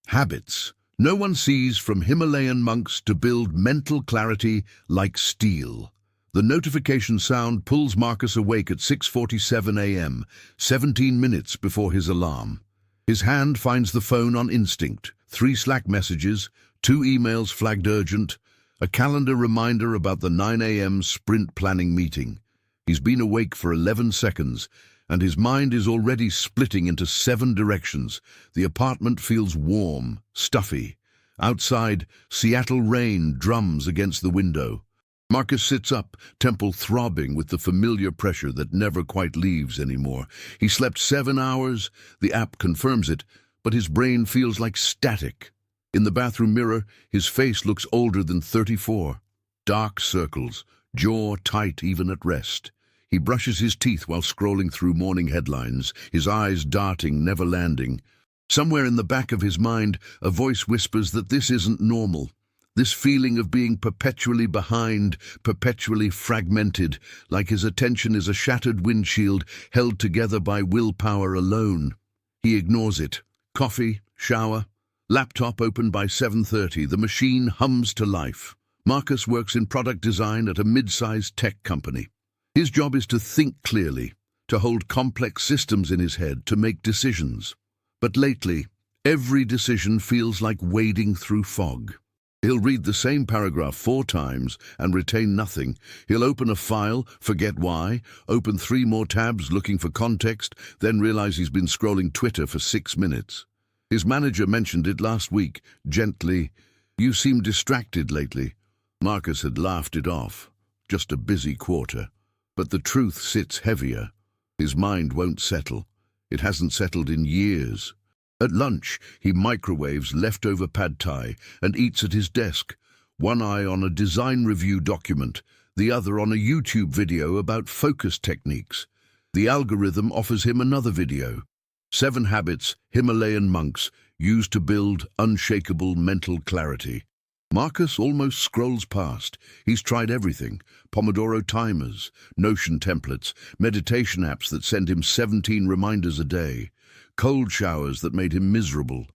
Habits. No one sees from Himalayan monks to build mental clarity like steel. The notification sound pulls Marcus awake at 6:47 a.m., 17 minutes before his alarm. His hand finds the phone on instinct. 3 Slack messages, 2 emails flagged urgent, a calendar reminder about the 9 a.m. sprint planning meeting. He's been awake for 11 seconds, and his mind is already splitting into 7 directions. The apartment feels warm, stuffy. Outside, Seattle rain drums against the window. Marcus sits up, temple throbbing with the familiar pressure that never quite leaves anymore. He slept 7 hours, the app confirms it, but his brain feels like static. In the bathroom mirror, his face looks older than 34. Dark circles, jaw tight even at rest. He brushes his teeth while scrolling through morning headlines, his eyes darting, never landing. Somewhere in the back of his mind, a voice whispers that this isn't normal. This feeling of being perpetually behind, perpetually fragmented, like his attention is a shattered windshield held together by willpower alone. He ignores it. Coffee, shower, laptop open by 7:30. The machine hums to life. Marcus works in product design at a mid-sized tech company. His job is to think clearly, to hold complex systems in his head, to make decisions. But lately, every decision feels like wading through fog. He'll read the same paragraph 4 times and retain nothing. He'll open a file, forget why, open 3 more tabs looking for context, then realize he's been scrolling Twitter for 6 minutes. His manager mentioned it last week, gently. "You seem distracted lately." Marcus had laughed it off. Just a busy quarter. But the truth sits heavier. His mind won't settle. It hasn't settled in years. At lunch, he microwaves leftover pad thai and eats at his desk, one eye on a design review document, the other on a YouTube video about focus techniques. The algorithm offers him another video. 7 habits Himalayan monks use to build unshakable mental clarity. Marcus almost scrolls past. He's tried everything: Pomodoro timers, Notion templates, meditation apps that send him 17 reminders a day, cold showers that made him miserable.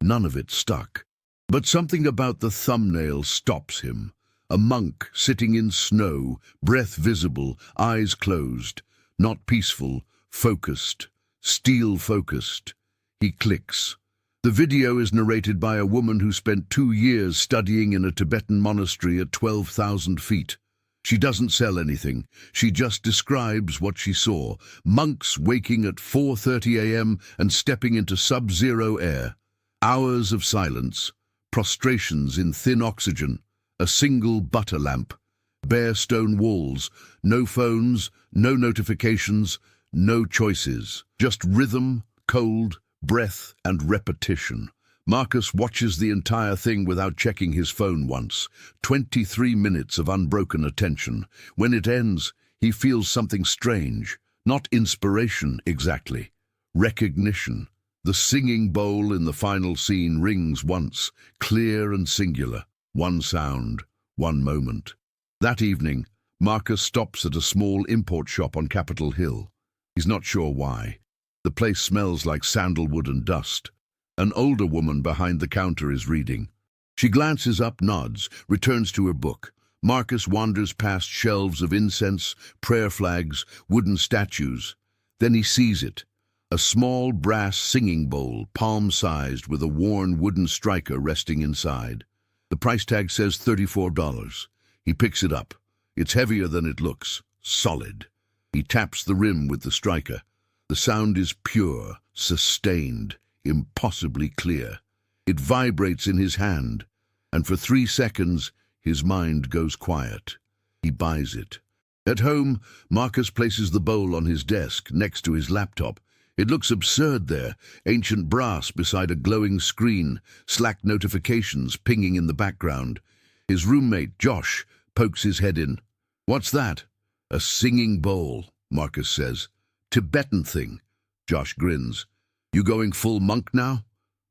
None of it stuck. But something about the thumbnail stops him. A monk sitting in snow, breath visible, eyes closed. Not peaceful, focused, steel-focused. He clicks. The video is narrated by a woman who spent 2 years studying in a Tibetan monastery at 12,000 feet. She doesn't sell anything. She just describes what she saw. Monks waking at 4:30 a.m. and stepping into sub-zero air. Hours of silence. Prostrations in thin oxygen. A single butter lamp. Bare stone walls. No phones, no notifications, no choices. Just rhythm, cold, breath and repetition. Marcus watches the entire thing without checking his phone once. 23 minutes of unbroken attention. When it ends, he feels something strange. Not inspiration exactly. Recognition. The singing bowl in the final scene rings once, clear and singular. One sound, one moment. That evening, Marcus stops at a small import shop on Capitol Hill. He's not sure why. The place smells like sandalwood and dust. An older woman behind the counter is reading. She glances up, nods, returns to her book. Marcus wanders past shelves of incense, prayer flags, wooden statues. Then he sees it. A small brass singing bowl, palm-sized, with a worn wooden striker resting inside. The price tag says $34. He picks it up. It's heavier than it looks. Solid. He taps the rim with the striker. The sound is pure, sustained, impossibly clear. It vibrates in his hand, and for 3 seconds, his mind goes quiet. He buys it. At home, Marcus places the bowl on his desk, next to his laptop. It looks absurd there, ancient brass beside a glowing screen, Slack notifications pinging in the background. His roommate, Josh, pokes his head in. "What's that?" "A singing bowl," Marcus says. "Tibetan thing." Josh grins. "You going full monk now?"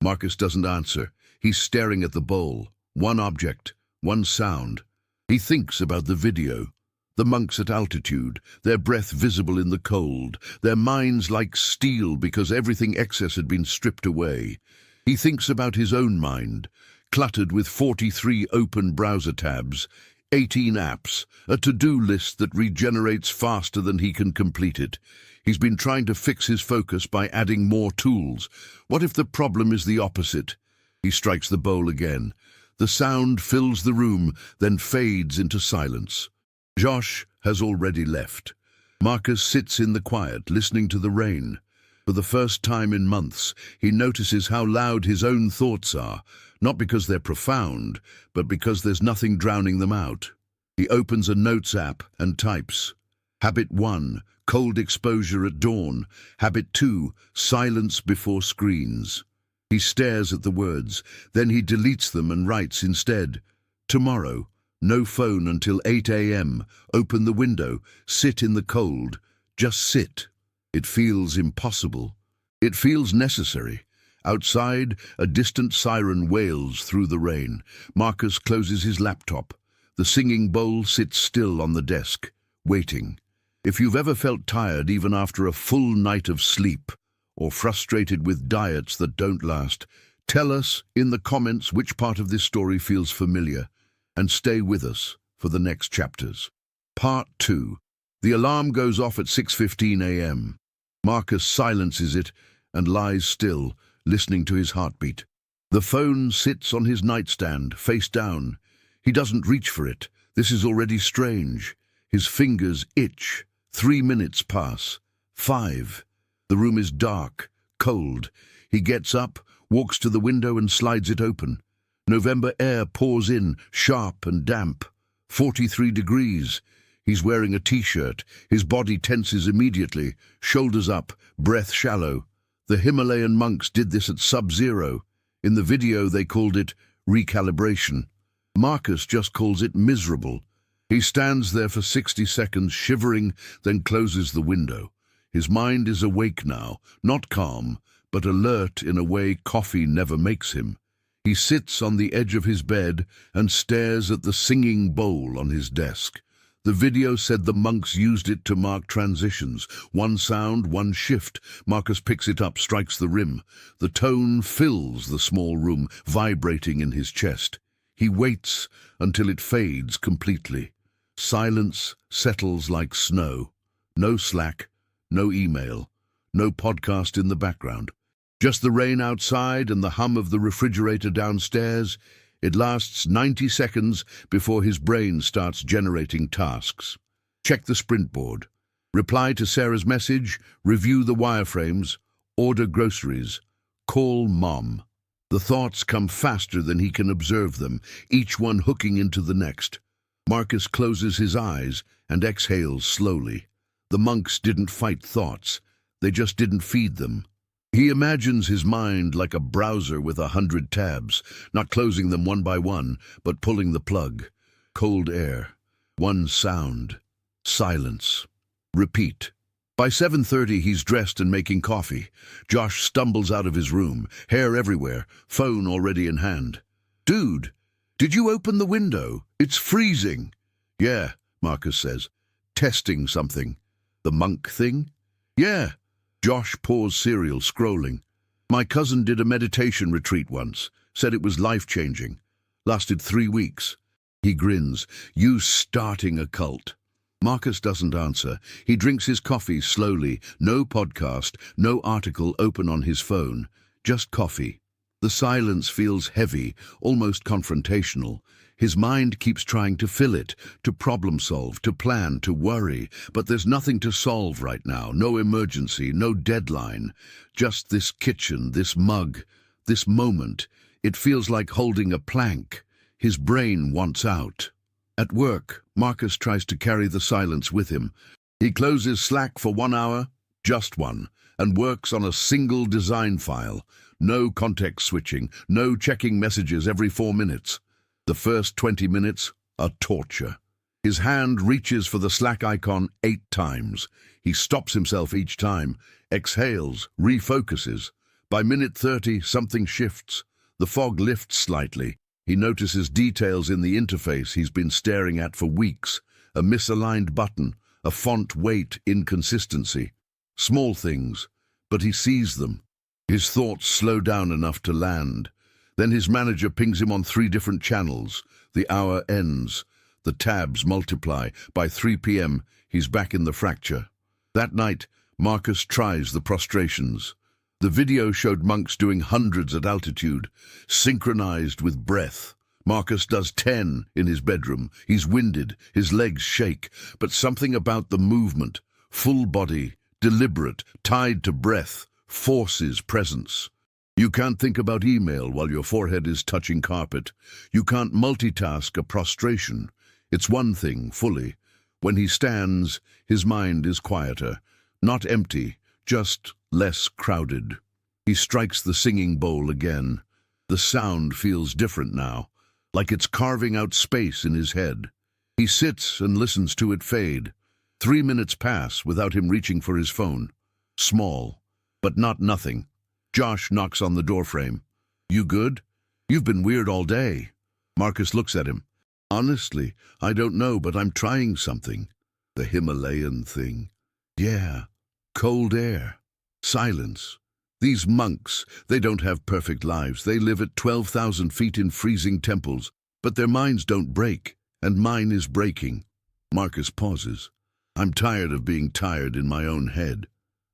Marcus doesn't answer. He's staring at the bowl. One object, one sound. He thinks about the video. The monks at altitude, their breath visible in the cold, their minds like steel because everything excess had been stripped away. He thinks about his own mind, cluttered with 43 open browser tabs, 18 apps, a to-do list that regenerates faster than he can complete it. He's been trying to fix his focus by adding more tools. What if the problem is the opposite? He strikes the bowl again. The sound fills the room, then fades into silence. Josh has already left. Marcus sits in the quiet, listening to the rain. For the first time in months, he notices how loud his own thoughts are, not because they're profound, but because there's nothing drowning them out. He opens a notes app and types. Habit 1, cold exposure at dawn. Habit 2, silence before screens. He stares at the words, then he deletes them and writes instead, tomorrow, no phone until 8 a.m., open the window, sit in the cold, just sit. It feels impossible. It feels necessary. Outside, a distant siren wails through the rain. Marcus closes his laptop. The singing bowl sits still on the desk, waiting. If you've ever felt tired even after a full night of sleep, or frustrated with diets that don't last, tell us in the comments which part of this story feels familiar, and stay with us for the next chapters. Part 2. The alarm goes off at 6:15 a.m. Marcus silences it and lies still, listening to his heartbeat. The phone sits on his nightstand, face down. He doesn't reach for it. This is already strange. His fingers itch. 3 minutes pass. 5. The room is dark, cold. He gets up, walks to the window and slides it open. November air pours in, sharp and damp. 43 degrees. He's wearing a t-shirt. His body tenses immediately, shoulders up, breath shallow. The Himalayan monks did this at sub-zero. In the video they called it recalibration. Marcus just calls it miserable. He stands there for 60 seconds, shivering, then closes the window. His mind is awake now, not calm, but alert in a way coffee never makes him. He sits on the edge of his bed and stares at the singing bowl on his desk. The video said the monks used it to mark transitions. One sound, one shift. Marcus picks it up, strikes the rim. The tone fills the small room, vibrating in his chest. He waits until it fades completely. Silence settles like snow. No Slack, no email, no podcast in the background. Just the rain outside and the hum of the refrigerator downstairs. It lasts 90 seconds before his brain starts generating tasks. Check the sprint board. Reply to Sarah's message, review the wireframes, order groceries, call mom. The thoughts come faster than he can observe them, each one hooking into the next. Marcus closes his eyes and exhales slowly. The monks didn't fight thoughts. They just didn't feed them. He imagines his mind like a browser with 100 tabs, not closing them one by one, but pulling the plug. Cold air. One sound. Silence. Repeat. By 7:30 he's dressed and making coffee. Josh stumbles out of his room, hair everywhere, phone already in hand. Dude, did you open the window? It's freezing. Yeah, Marcus says. Testing something. The monk thing? Yeah. Josh pours cereal, scrolling. My cousin did a meditation retreat once. Said it was life-changing. Lasted 3 weeks. He grins. You starting a cult. Marcus doesn't answer. He drinks his coffee slowly. No podcast, no article open on his phone. Just coffee. The silence feels heavy, almost confrontational. His mind keeps trying to fill it, to problem solve, to plan, to worry. But there's nothing to solve right now. No emergency, no deadline. Just this kitchen, this mug, this moment. It feels like holding a plank. His brain wants out. At work, Marcus tries to carry the silence with him. He closes Slack for 1 hour, just one, and works on a single design file. No context switching, no checking messages every 4 minutes. The first 20 minutes are torture. His hand reaches for the Slack icon 8 times. He stops himself each time, exhales, refocuses. By minute 30, something shifts. The fog lifts slightly. He notices details in the interface he's been staring at for weeks. A misaligned button, a font weight inconsistency. Small things, but he sees them. His thoughts slow down enough to land. Then his manager pings him on 3 different channels. The hour ends. The tabs multiply. By 3 p.m., he's back in the fracture. That night, Marcus tries the prostrations. The video showed monks doing hundreds at altitude, synchronized with breath. Marcus does 10 in his bedroom. He's winded, his legs shake, but something about the movement, full body, deliberate, tied to breath, forces presence. You can't think about email while your forehead is touching carpet. You can't multitask a prostration. It's one thing, fully. When he stands, his mind is quieter, not empty, just less crowded. He strikes the singing bowl again. The sound feels different now, like it's carving out space in his head. He sits and listens to it fade. 3 minutes pass without him reaching for his phone. Small, but not nothing. Josh knocks on the doorframe. "You good? You've been weird all day." Marcus looks at him. "Honestly, I don't know, but I'm trying something." "The Himalayan thing." "Yeah. Cold air. Silence. These monks, they don't have perfect lives. They live at 12,000 feet in freezing temples, but their minds don't break, and mine is breaking." Marcus pauses. "I'm tired of being tired in my own head."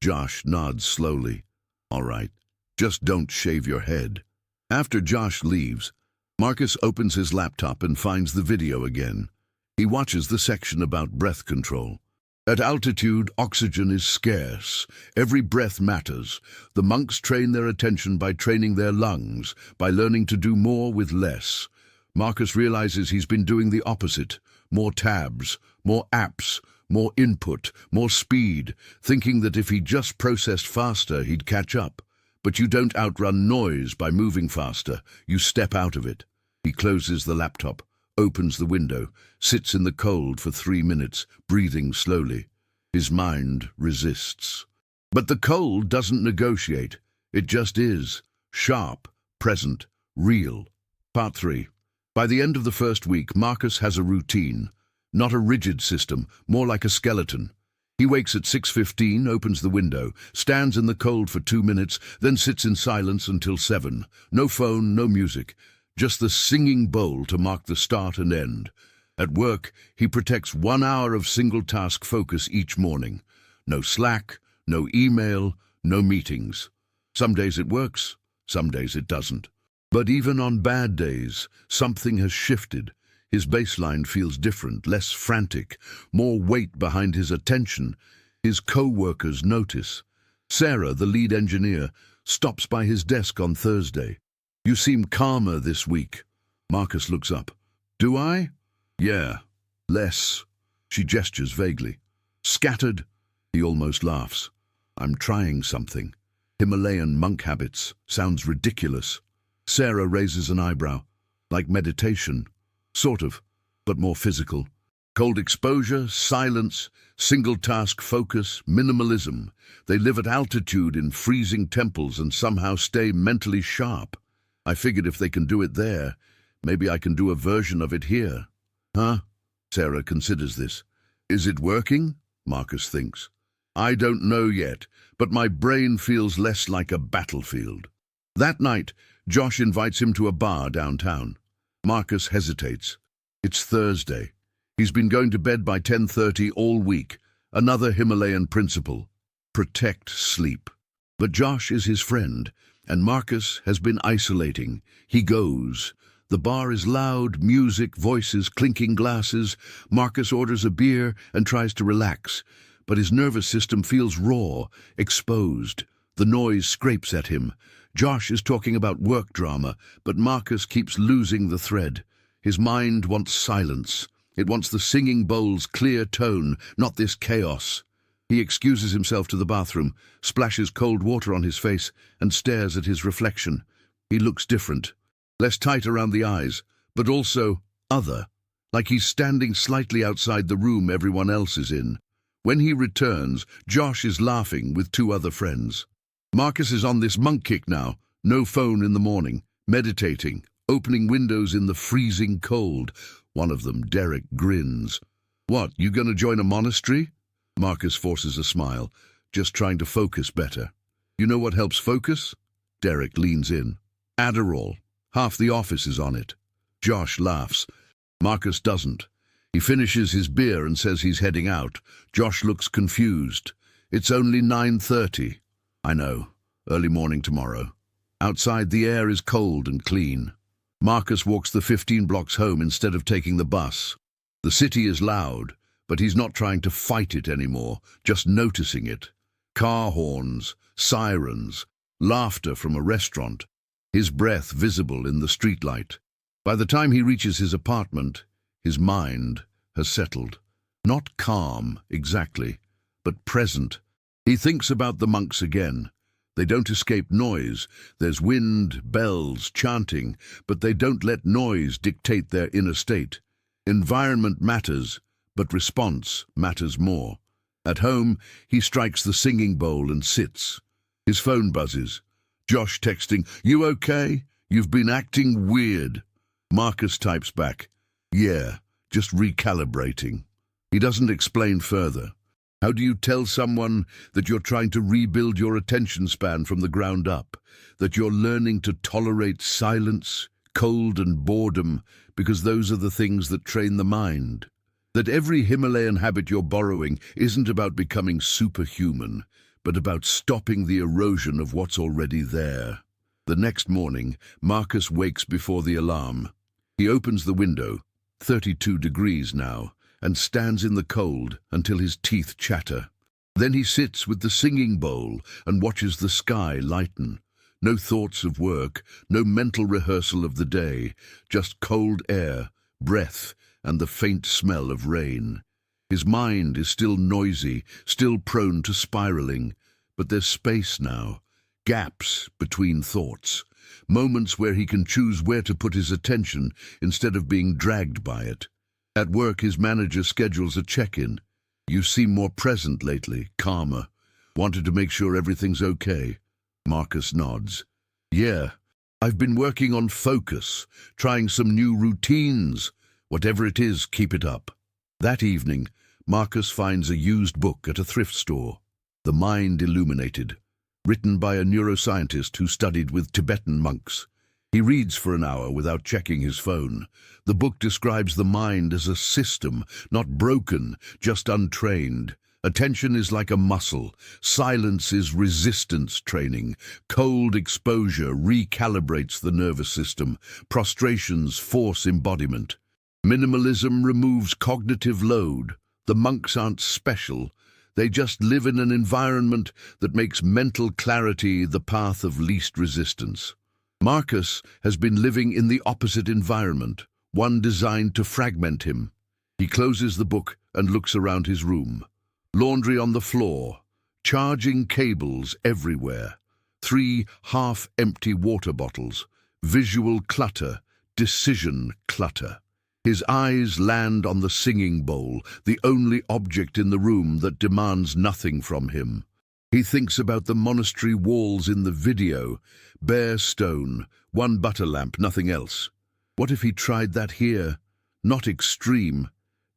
Josh nods slowly. "All right. Just don't shave your head." After Josh leaves, Marcus opens his laptop and finds the video again. He watches the section about breath control. At altitude, oxygen is scarce. Every breath matters. The monks train their attention by training their lungs, by learning to do more with less. Marcus realizes he's been doing the opposite. More tabs, more apps, more input, more speed, thinking that if he just processed faster, he'd catch up. But you don't outrun noise by moving faster. You step out of it. He closes the laptop, opens the window, sits in the cold for 3 minutes, breathing slowly. His mind resists. But the cold doesn't negotiate. It just is. Sharp, present, real. Part 3. By the end of the first week, Marcus has a routine. Not a rigid system, more like a skeleton. He wakes at 6:15, opens the window, stands in the cold for 2 minutes, then sits in silence until 7. No phone, no music. Just the singing bowl to mark the start and end. At work, he protects 1 hour of single-task focus each morning. No Slack, no email, no meetings. Some days it works, some days it doesn't. But even on bad days, something has shifted. His baseline feels different, less frantic, more weight behind his attention. His co-workers notice. Sarah, the lead engineer, stops by his desk on Thursday. "You seem calmer this week." Marcus looks up. "Do I?" "Yeah, less." She gestures vaguely. "Scattered?" He almost laughs. "I'm trying something. Himalayan monk habits. Sounds ridiculous." Sarah raises an eyebrow. "Like meditation." "Sort of, but more physical. Cold exposure, silence, single-task focus, minimalism. They live at altitude in freezing temples and somehow stay mentally sharp. I figured if they can do it there, maybe I can do a version of it here." "Huh?" Sarah considers this. "Is it working?" Marcus thinks. "I don't know yet, but my brain feels less like a battlefield." That night, Josh invites him to a bar downtown. Marcus hesitates. It's Thursday. He's been going to bed by 10:30 all week. Another Himalayan principle. Protect sleep. But Josh is his friend, and Marcus has been isolating. He goes. The bar is loud, music, voices, clinking glasses. Marcus orders a beer and tries to relax, but his nervous system feels raw, exposed. The noise scrapes at him. Josh is talking about work drama, but Marcus keeps losing the thread. His mind wants silence. It wants the singing bowl's clear tone, not this chaos. He excuses himself to the bathroom, splashes cold water on his face, and stares at his reflection. He looks different. Less tight around the eyes, but also other, like he's standing slightly outside the room everyone else is in. When he returns, Josh is laughing with 2 other friends. Marcus is on this monk kick now, no phone in the morning, meditating, opening windows in the freezing cold. One of them, Derek, grins. "What, you gonna join a monastery?" Marcus forces a smile, just trying to focus better. "You know what helps focus? Derek leans in. Adderall. Half the office is on it. Josh laughs. Marcus doesn't. He finishes his beer and says he's heading out. Josh looks confused. It's only 9:30. I know. Early morning tomorrow. Outside the air is cold and clean. Marcus walks the 15 blocks home instead of taking the bus. The city is loud, but he's not trying to fight it anymore, just noticing it. Car horns, sirens, laughter from a restaurant, his breath visible in the streetlight. By the time he reaches his apartment, his mind has settled. Not calm, exactly, but present. He thinks about the monks again. They don't escape noise. There's wind, bells, chanting, but they don't let noise dictate their inner state. Environment matters, but response matters more. At home, he strikes the singing bowl and sits. His phone buzzes. Josh texting, "You okay? You've been acting weird." Marcus types back, "Yeah, just recalibrating." He doesn't explain further. How do you tell someone that you're trying to rebuild your attention span from the ground up, that you're learning to tolerate silence, cold and boredom, because those are the things that train the mind? That every Himalayan habit you're borrowing isn't about becoming superhuman, but about stopping the erosion of what's already there. The next morning, Marcus wakes before the alarm. He opens the window, 32 degrees now, and stands in the cold until his teeth chatter. Then he sits with the singing bowl and watches the sky lighten. No thoughts of work, no mental rehearsal of the day, just cold air, breath, and the faint smell of rain. His mind is still noisy, still prone to spiraling, but there's space now, gaps between thoughts, moments where he can choose where to put his attention instead of being dragged by it. At work, his manager schedules a check-in. "You seem more present lately, calmer. Wanted to make sure everything's okay." Marcus nods. "Yeah, I've been working on focus, trying some new routines. Whatever it is, keep it up." That evening, Marcus finds a used book at a thrift store. The Mind Illuminated, written by a neuroscientist who studied with Tibetan monks. He reads for an hour without checking his phone. The book describes the mind as a system, not broken, just untrained. Attention is like a muscle. Silence is resistance training. Cold exposure recalibrates the nervous system. Prostrations force embodiment. Minimalism removes cognitive load. The monks aren't special. They just live in an environment that makes mental clarity the path of least resistance. Marcus has been living in the opposite environment, one designed to fragment him. He closes the book and looks around his room. Laundry on the floor, charging cables everywhere, 3 half-empty water bottles, visual clutter, decision clutter. His eyes land on the singing bowl, the only object in the room that demands nothing from him. He thinks about the monastery walls in the video, bare stone, 1 butter lamp, nothing else. What if he tried that here? Not extreme,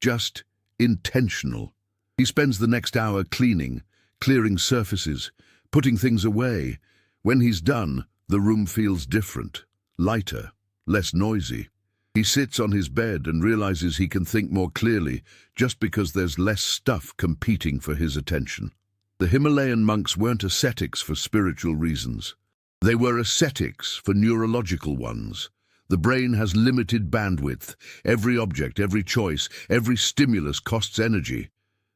just intentional. He spends the next hour cleaning, clearing surfaces, putting things away. When he's done, the room feels different, lighter, less noisy. He sits on his bed and realizes he can think more clearly just because there's less stuff competing for his attention. The Himalayan monks weren't ascetics for spiritual reasons. They were ascetics for neurological ones. The brain has limited bandwidth. Every object, every choice, every stimulus costs energy.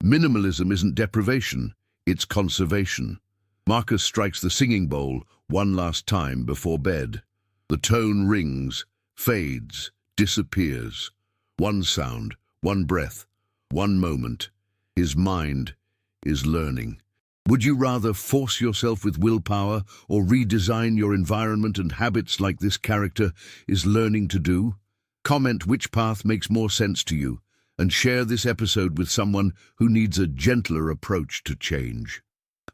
Minimalism isn't deprivation, it's conservation. Marcus strikes the singing bowl one last time before bed. The tone rings, fades, disappears. One sound, one breath, one moment. His mind is learning. Would you rather force yourself with willpower or redesign your environment and habits like this character is learning to do? Comment which path makes more sense to you and share this episode with someone who needs a gentler approach to change.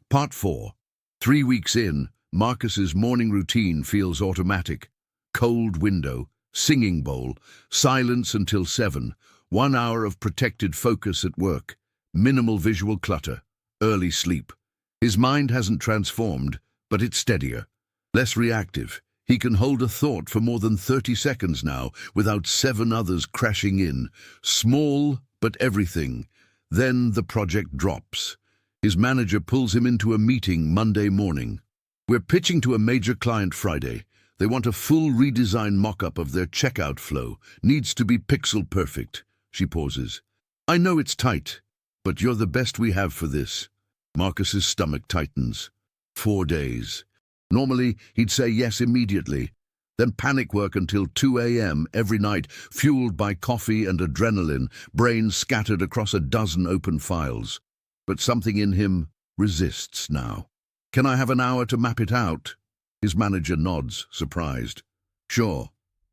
Part 4. 3 weeks in, Marcus's morning routine feels automatic. Cold window, singing bowl, silence until 7, 1 hour of protected focus at work, minimal visual clutter, early sleep. His mind hasn't transformed, but it's steadier. Less reactive. He can hold a thought for more than 30 seconds now without 7 others crashing in. Small, but everything. Then the project drops. His manager pulls him into a meeting Monday morning. We're pitching to a major client Friday. They want a full redesign mock-up of their checkout flow. Needs to be pixel perfect. She pauses. I know it's tight, but you're the best we have for this. Marcus's stomach tightens. 4 days. Normally, he'd say yes immediately, then panic work until 2 a.m. every night, fueled by coffee and adrenaline, brain scattered across a dozen open files. But something in him resists now. Can I have an hour to map it out? His manager nods, surprised. Sure.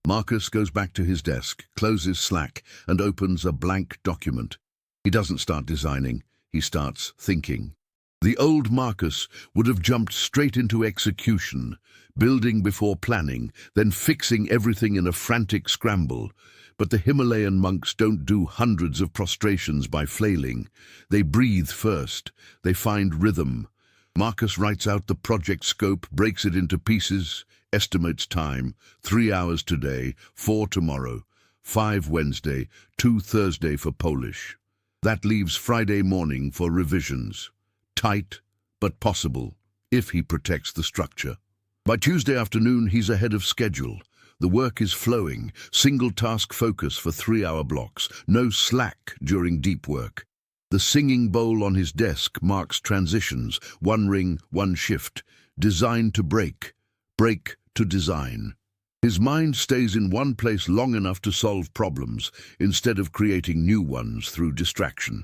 Marcus goes back to his desk, closes Slack, and opens a blank document. He doesn't start designing, he starts thinking. The old Marcus would have jumped straight into execution, building before planning, then fixing everything in a frantic scramble. But the Himalayan monks don't do hundreds of prostrations by flailing. They breathe first. They find rhythm. Marcus writes out the project scope, breaks it into pieces, estimates time: 3 hours today, 4 tomorrow, 5 Wednesday, 2 Thursday for Polish. That leaves Friday morning for revisions. Tight, but possible, if he protects the structure. By Tuesday afternoon, he's ahead of schedule. The work is flowing, single-task focus for 3-hour blocks, no slack during deep work. The singing bowl on his desk marks transitions, 1 ring, 1 shift, design to break, break to design. His mind stays in one place long enough to solve problems, instead of creating new ones through distraction.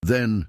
Then,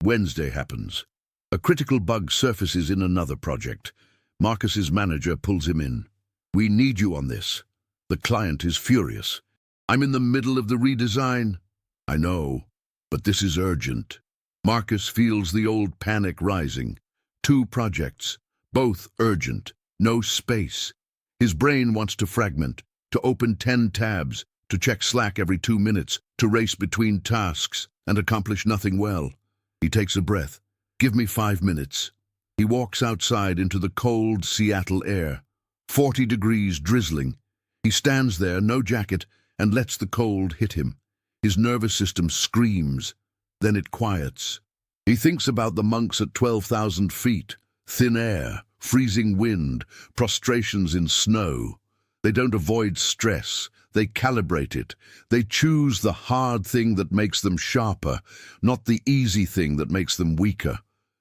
Wednesday happens. A critical bug surfaces in another project. Marcus's manager pulls him in. We need you on this. The client is furious. I'm in the middle of the redesign. I know, but this is urgent. Marcus feels the old panic rising. 2 projects, both urgent, no space. His brain wants to fragment, to open 10 tabs, to check Slack every 2 minutes, to race between tasks and accomplish nothing well. He takes a breath. Give me 5 minutes. He walks outside into the cold Seattle air. 40 degrees, drizzling. He stands there, no jacket, and lets the cold hit him. His nervous system screams. Then it quiets. He thinks about the monks at 12,000 feet. Thin air, freezing wind, prostrations in snow. They don't avoid stress. They calibrate it. They choose the hard thing that makes them sharper, not the easy thing that makes them weaker.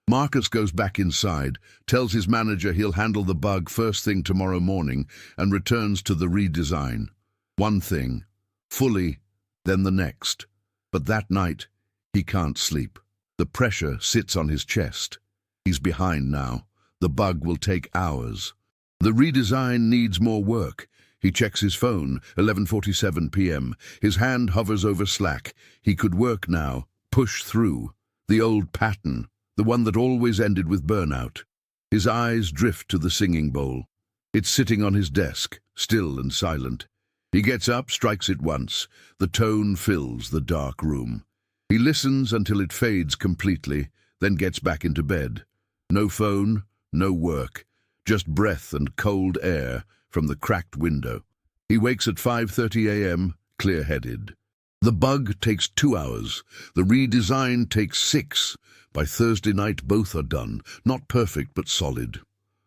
Marcus goes back inside, tells his manager he'll handle the bug first thing tomorrow morning, and returns to the redesign. One thing, fully, then the next. But that night, he can't sleep. The pressure sits on his chest. He's behind now. The bug will take hours. The redesign needs more work. He checks his phone, 11:47 p.m. His hand hovers over Slack. He could work now, push through. The old pattern, the one that always ended with burnout. His eyes drift to the singing bowl. It's sitting on his desk, still and silent. He gets up, strikes it once. The tone fills the dark room. He listens until it fades completely, then gets back into bed. No phone, no work, just breath and cold air from the cracked window. He wakes at 5:30 a.m., clear-headed. The bug takes 2 hours. The redesign takes 6. By Thursday night, both are done. Not perfect, but solid.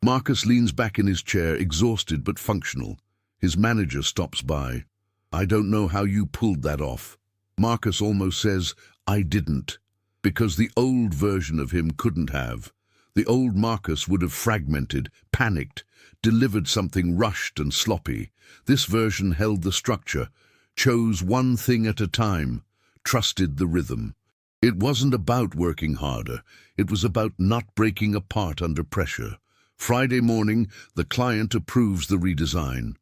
Marcus leans back in his chair, exhausted but functional. His manager stops by. I don't know how you pulled that off. Marcus almost says, I didn't. Because the old version of him couldn't have. The old Marcus would have fragmented, panicked, delivered something rushed and sloppy. This version held the structure, chose one thing at a time, trusted the rhythm. It wasn't about working harder. It was about not breaking apart under pressure. Friday morning, the client approves the redesign.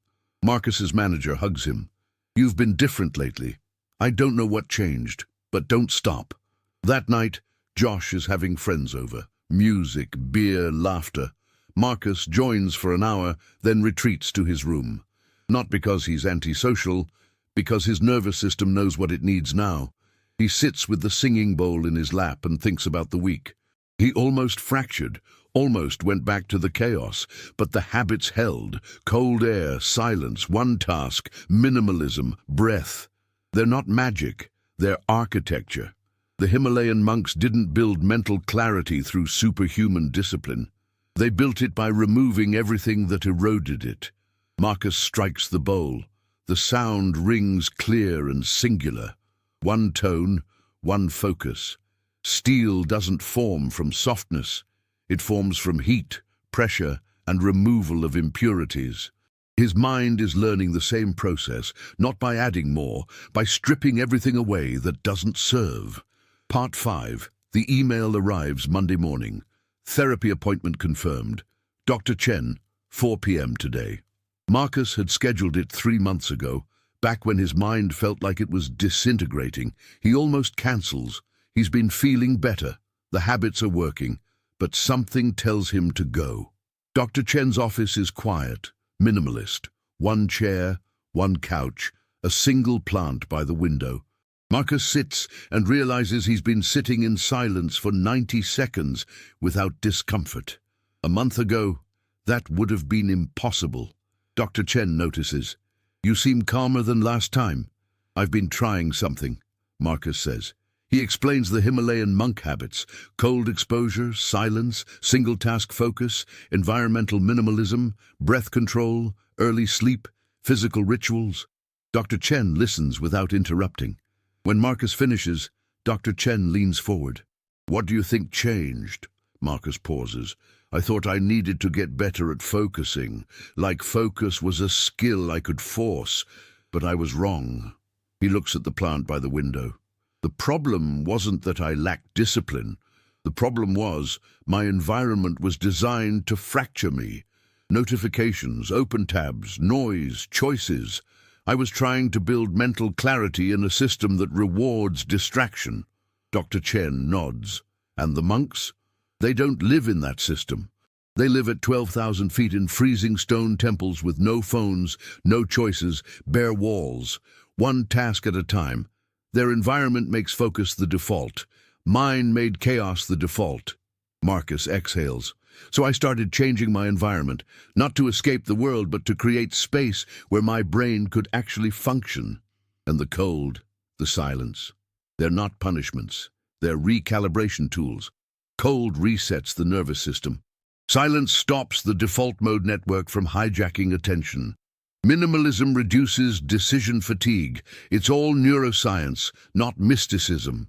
Marcus's manager hugs him. You've been different lately. I don't know what changed, but don't stop. That night, Josh is having friends over. Music, beer, laughter. Marcus joins for an hour, then retreats to his room. Not because he's antisocial, because his nervous system knows what it needs now. He sits with the singing bowl in his lap and thinks about the week. He almost fractured, almost went back to the chaos, but the habits held: cold air, silence, one task, minimalism, breath. They're not magic, they're architecture. The Himalayan monks didn't build mental clarity through superhuman discipline. They built it by removing everything that eroded it. Marcus strikes the bowl. The sound rings clear and singular. One tone, one focus. Steel doesn't form from softness. It forms from heat, pressure, and removal of impurities. His mind is learning the same process, not by adding more, by stripping everything away that doesn't serve. Part 5. The email arrives Monday morning. Therapy appointment confirmed. Dr. Chen, 4 p.m. today. Marcus had scheduled it 3 months ago. Back when his mind felt like it was disintegrating, he almost cancels. He's been feeling better. The habits are working, but something tells him to go. Dr. Chen's office is quiet, minimalist. One chair, one couch, a single plant by the window. Marcus sits and realizes he's been sitting in silence for 90 seconds without discomfort. A month ago, that would have been impossible. Dr. Chen notices. "You seem calmer than last time." "I've been trying something," Marcus says. He explains the Himalayan monk habits: cold exposure, silence, single-task focus, environmental minimalism, breath control, early sleep, physical rituals. Dr. Chen listens without interrupting. When Marcus finishes, Dr. Chen leans forward. "What do you think changed?" Marcus pauses. "I thought I needed to get better at focusing, like focus was a skill I could force, but I was wrong." He looks at the plant by the window. "The problem wasn't that I lacked discipline. The problem was my environment was designed to fracture me. Notifications, open tabs, noise, choices. I was trying to build mental clarity in a system that rewards distraction." Dr. Chen nods. "And the monks? They don't live in that system. They live at 12,000 feet in freezing stone temples with no phones, no choices, bare walls, one task at a time. Their environment makes focus the default. Mine made chaos the default." Marcus exhales. "So I started changing my environment, not to escape the world, but to create space where my brain could actually function." And the cold, the silence. They're not punishments. They're recalibration tools. Cold resets the nervous system. Silence stops the default mode network from hijacking attention. Minimalism reduces decision fatigue. It's all neuroscience, not mysticism.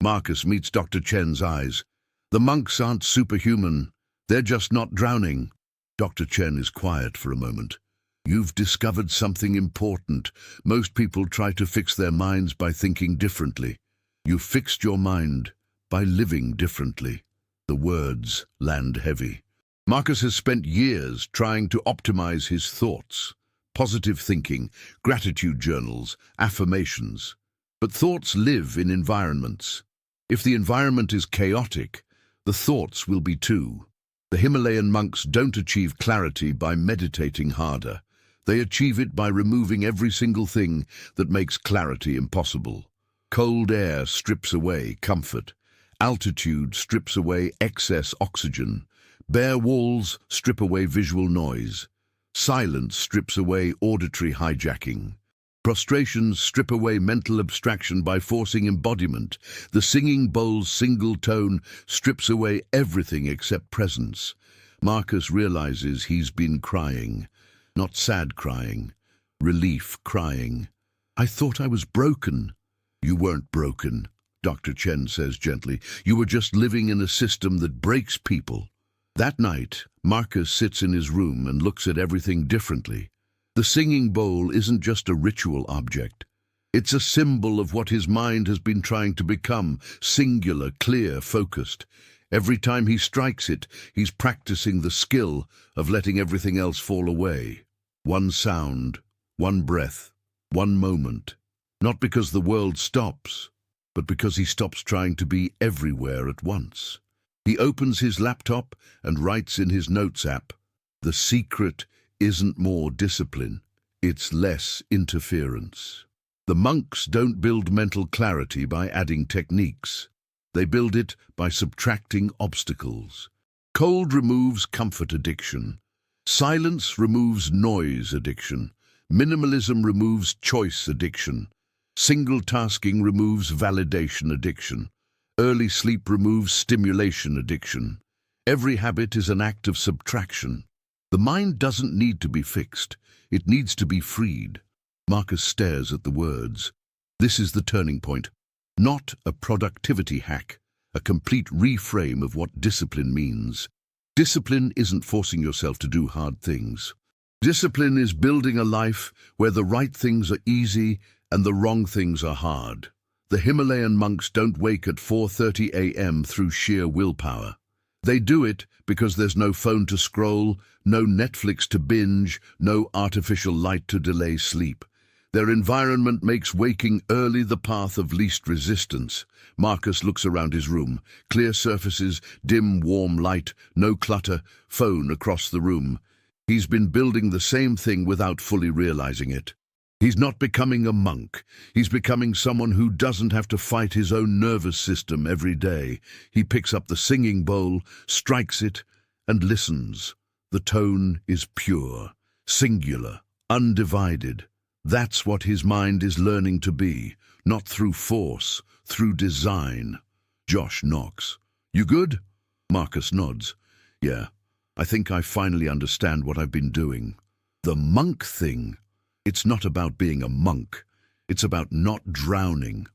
Marcus meets Dr. Chen's eyes. "The monks aren't superhuman. They're just not drowning." Dr. Chen is quiet for a moment. "You've discovered something important. Most people try to fix their minds by thinking differently. You fixed your mind by living differently." The words land heavy. Marcus has spent years trying to optimize his thoughts. Positive thinking, gratitude journals, affirmations. But thoughts live in environments. If the environment is chaotic, the thoughts will be too. The Himalayan monks don't achieve clarity by meditating harder. They achieve it by removing every single thing that makes clarity impossible. Cold air strips away comfort. Altitude strips away excess oxygen. Bare walls strip away visual noise. Silence strips away auditory hijacking. Prostrations strip away mental abstraction by forcing embodiment. The singing bowl's single tone strips away everything except presence. Marcus realizes he's been crying. Not sad crying. Relief crying. "I thought I was broken." "You weren't broken," Dr. Chen says gently. "You were just living in a system that breaks people." That night, Marcus sits in his room and looks at everything differently. The singing bowl isn't just a ritual object. It's a symbol of what his mind has been trying to become: singular, clear, focused. Every time he strikes it, he's practicing the skill of letting everything else fall away. One sound, one breath, one moment. Not because the world stops, but because he stops trying to be everywhere at once. He opens his laptop and writes in his notes app, "The secret isn't more discipline, it's less interference." The monks don't build mental clarity by adding techniques. They build it by subtracting obstacles. Cold removes comfort addiction. Silence removes noise addiction. Minimalism removes choice addiction. Single tasking removes validation addiction. Early sleep removes stimulation addiction. Every habit is an act of subtraction. The mind doesn't need to be fixed. It needs to be freed. Marcus stares at the words. This is the turning point. Not a productivity hack, a complete reframe of what discipline means. Discipline isn't forcing yourself to do hard things. Discipline is building a life where the right things are easy and the wrong things are hard. The Himalayan monks don't wake at 4:30 a.m. through sheer willpower. They do it because there's no phone to scroll, no Netflix to binge, no artificial light to delay sleep. Their environment makes waking early the path of least resistance. Marcus looks around his room. Clear surfaces, dim, warm light, no clutter, phone across the room. He's been building the same thing without fully realizing it. He's not becoming a monk. He's becoming someone who doesn't have to fight his own nervous system every day. He picks up the singing bowl, strikes it, and listens. The tone is pure, singular, undivided. That's what his mind is learning to be, not through force, through design. Josh knocks. You good? Marcus nods. Yeah, I think I finally understand what I've been doing. The monk thing. It's not about being a monk. It's about not drowning.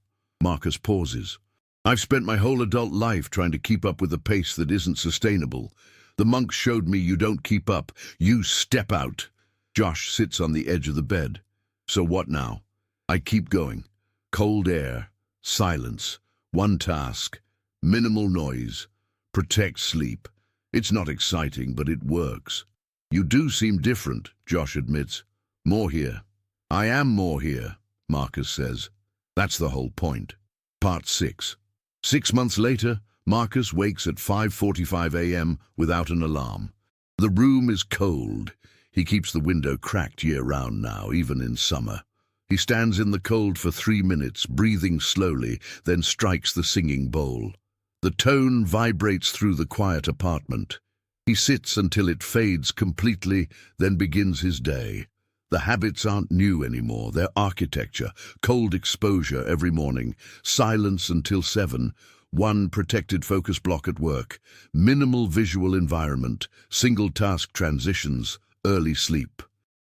Marcus pauses. I've spent my whole adult life trying to keep up with a pace that isn't sustainable. The monks showed me you don't keep up. You step out. Josh sits on the edge of the bed. So what now? I keep going. Cold air, silence, one task, minimal noise, protect sleep. It's not exciting, but it works. You do seem different, Josh admits. More here. I am more here, Marcus says. That's the whole point. Part 6. 6 months later, Marcus wakes at 5:45 a.m. without an alarm. The room is cold. He keeps the window cracked year-round now, even in summer. He stands in the cold for 3 minutes, breathing slowly, then strikes the singing bowl. The tone vibrates through the quiet apartment. He sits until it fades completely, then begins his day. The habits aren't new anymore, they're architecture. Cold exposure every morning, silence until 7, one protected focus block at work, minimal visual environment, single task transitions, early sleep.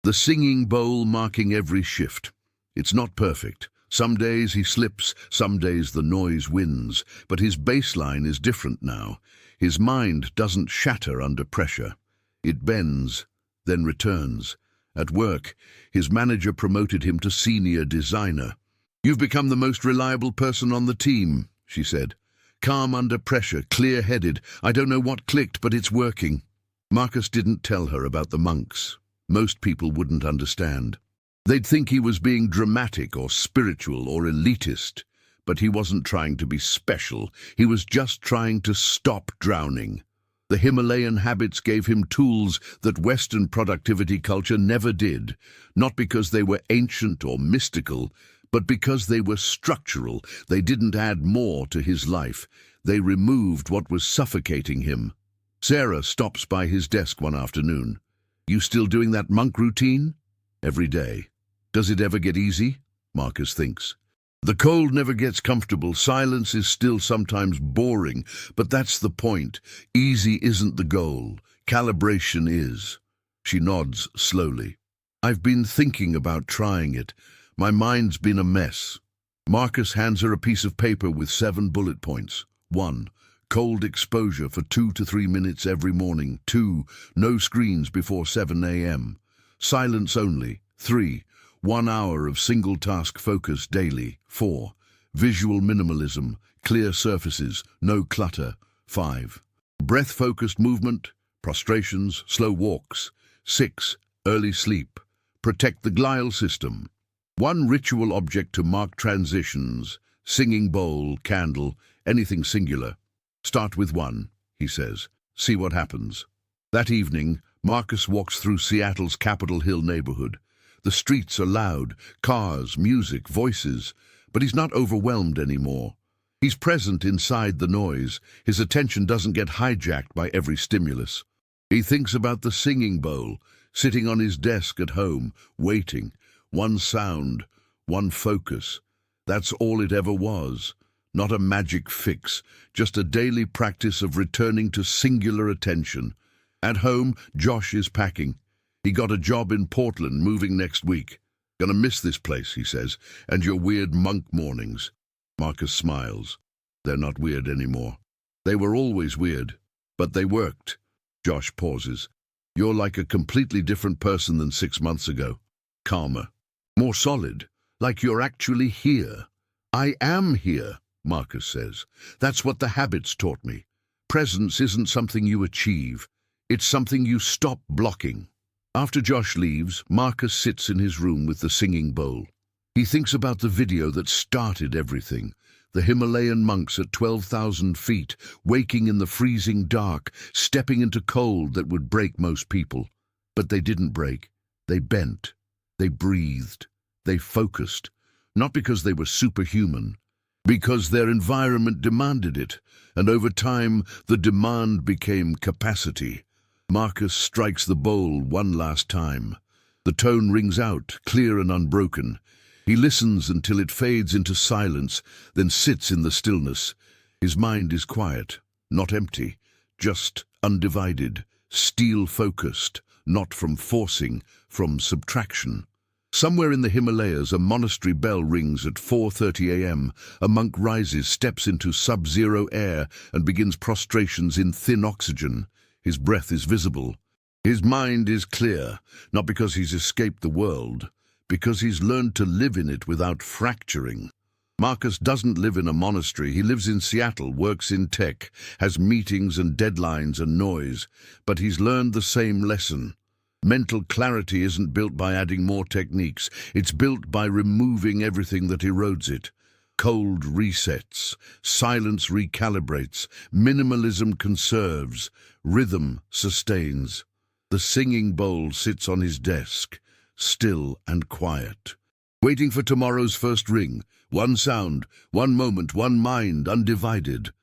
The singing bowl marking every shift. It's not perfect. Some days he slips, some days the noise wins, but his baseline is different now. His mind doesn't shatter under pressure. It bends, then returns. At work, his manager promoted him to senior designer. You've become the most reliable person on the team, she said. Calm under pressure, clear-headed. I don't know what clicked, but it's working. Marcus didn't tell her about the monks. Most people wouldn't understand. They'd think he was being dramatic or spiritual or elitist, but he wasn't trying to be special. He was just trying to stop drowning. The Himalayan habits gave him tools that Western productivity culture never did, not because they were ancient or mystical, but because they were structural. They didn't add more to his life. They removed what was suffocating him. Sarah stops by his desk one afternoon. You still doing that monk routine? Every day. Does it ever get easy? Marcus thinks. The cold never gets comfortable. Silence is still sometimes boring, but that's the point. Easy isn't the goal. Calibration is. She nods slowly. I've been thinking about trying it. My mind's been a mess. Marcus hands her a piece of paper with 7 bullet points. 1. Cold exposure for 2 to 3 minutes every morning. 2. No screens before 7 a.m. Silence only. 3. 1 hour of single-task focus daily. 4. Visual minimalism, clear surfaces, no clutter. 5. Breath-focused movement, prostrations, slow walks. 6. Early sleep. Protect the glial system. 1 ritual object to mark transitions, singing bowl, candle, anything singular. Start with 1, he says. See what happens. That evening, Marcus walks through Seattle's Capitol Hill neighborhood. The streets are loud, cars, music, voices, but he's not overwhelmed anymore. He's present inside the noise. His attention doesn't get hijacked by every stimulus. He thinks about the singing bowl, sitting on his desk at home, waiting. One sound, one focus. That's all it ever was. Not a magic fix, just a daily practice of returning to singular attention. At home, Josh is packing. He got a job in Portland, moving next week. "Gonna miss this place," he says, "and your weird monk mornings." Marcus smiles. They're not weird anymore. They were always weird, but they worked. Josh pauses. "You're like a completely different person than 6 months ago. Calmer. More solid. Like you're actually here." "I am here," Marcus says. "That's what the habits taught me. Presence isn't something you achieve. It's something you stop blocking." After Josh leaves, Marcus sits in his room with the singing bowl. He thinks about the video that started everything. The Himalayan monks at 12,000 feet, waking in the freezing dark, stepping into cold that would break most people. But they didn't break. They bent. They breathed. They focused. Not because they were superhuman, because their environment demanded it, and over time the demand became capacity. Marcus strikes the bowl one last time. The tone rings out, clear and unbroken. He listens until it fades into silence, then sits in the stillness. His mind is quiet, not empty, just undivided, steel-focused, not from forcing, from subtraction. Somewhere in the Himalayas, a monastery bell rings at 4:30 a.m. A monk rises, steps into sub-zero air, and begins prostrations in thin oxygen. His breath is visible. His mind is clear, not because he's escaped the world, because he's learned to live in it without fracturing. Marcus doesn't live in a monastery. He lives in Seattle, works in tech, has meetings and deadlines and noise, but he's learned the same lesson. Mental clarity isn't built by adding more techniques. It's built by removing everything that erodes it. Cold resets, silence recalibrates, minimalism conserves, rhythm sustains. The singing bowl sits on his desk, still and quiet, waiting for tomorrow's first ring. One sound, one moment, one mind, undivided.